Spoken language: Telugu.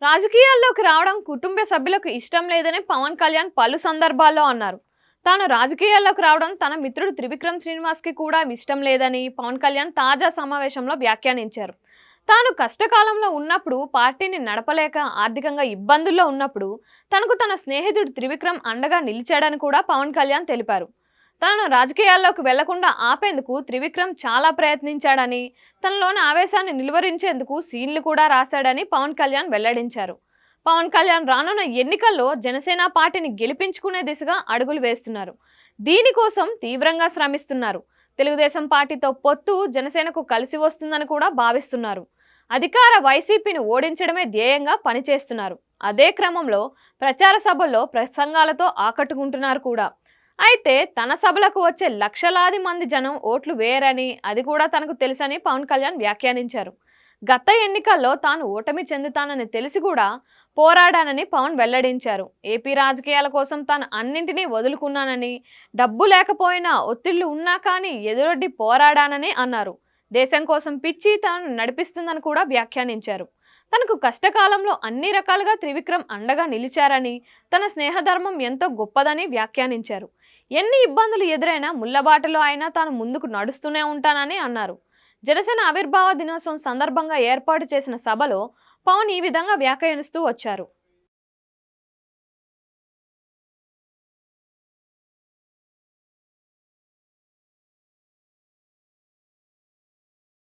రాజకీయాల్లోకి రావడం కుటుంబ సభ్యులకు ఇష్టం లేదని పవన్ కళ్యాణ్ పలు సందర్భాల్లో అన్నారు. తాను రాజకీయాల్లోకి రావడం తన మిత్రుడు త్రివిక్రమ్ శ్రీనివాస్కి కూడా ఇష్టం లేదని పవన్ కళ్యాణ్ తాజా సమావేశంలో వ్యాఖ్యానించారు. తాను కష్టకాలంలో ఉన్నప్పుడు, పార్టీని నడపలేక ఆర్థికంగా ఇబ్బందుల్లో ఉన్నప్పుడు తనకు తన స్నేహితుడు త్రివిక్రమ్ అండగా నిలిచాడని కూడా పవన్ కళ్యాణ్ తెలిపారు. తాను రాజకీయాల్లోకి వెళ్లకుండా ఆపేందుకు త్రివిక్రమ్ చాలా ప్రయత్నించాడని, తనలోని ఆవేశాన్ని నిలువరించేందుకు సీన్లు కూడా రాశాడని పవన్ కళ్యాణ్ వెల్లడించారు. పవన్ కళ్యాణ్ రానున్న ఎన్నికల్లో జనసేన పార్టీని గెలిపించుకునే దిశగా అడుగులు వేస్తున్నారు. దీనికోసం తీవ్రంగా శ్రమిస్తున్నారు. తెలుగుదేశం పార్టీతో పొత్తు జనసేనకు కలిసి వస్తుందని కూడా భావిస్తున్నారు. అధికార వైసీపీని ఓడించడమే ధ్యేయంగా పనిచేస్తున్నారు. అదే క్రమంలో ప్రచార సభల్లో ప్రసంగాలతో ఆకట్టుకుంటున్నారు కూడా. అయితే తన సభలకు వచ్చే లక్షలాది మంది జనం ఓట్లు వేయరని, అది కూడా తనకు తెలుసని పవన్ కళ్యాణ్ వ్యాఖ్యానించారు. గత ఎన్నికల్లో తాను ఓటమి చెందుతానని తెలిసి కూడా పోరాడానని పవన్ వెల్లడించారు. ఏపీ రాజకీయాల కోసం తాను అన్నింటినీ వదులుకున్నానని, డబ్బు లేకపోయినా ఒత్తిళ్లు ఉన్నా కానీ ఎదురొడ్డి పోరాడానని అన్నారు. దేశం కోసం పిచ్చి తాను నడిపిస్తుందని కూడా వ్యాఖ్యానించారు. తనకు కష్టకాలంలో అన్ని రకాలుగా త్రివిక్రమ్ అండగా నిలిచారని, తన స్నేహధర్మం ఎంతో గొప్పదని వ్యాఖ్యానించారు. ఎన్ని ఇబ్బందులు ఎదురైనా ముళ్లబాటలో అయినా తాను ముందుకు నడుస్తూనే ఉంటానని అన్నారు. జనసేన ఆవిర్భావ దినోత్సవం సందర్భంగా ఏర్పాటు చేసిన సభలో పవన్ ఈ విధంగా వ్యాఖ్యానిస్తూ వచ్చారు.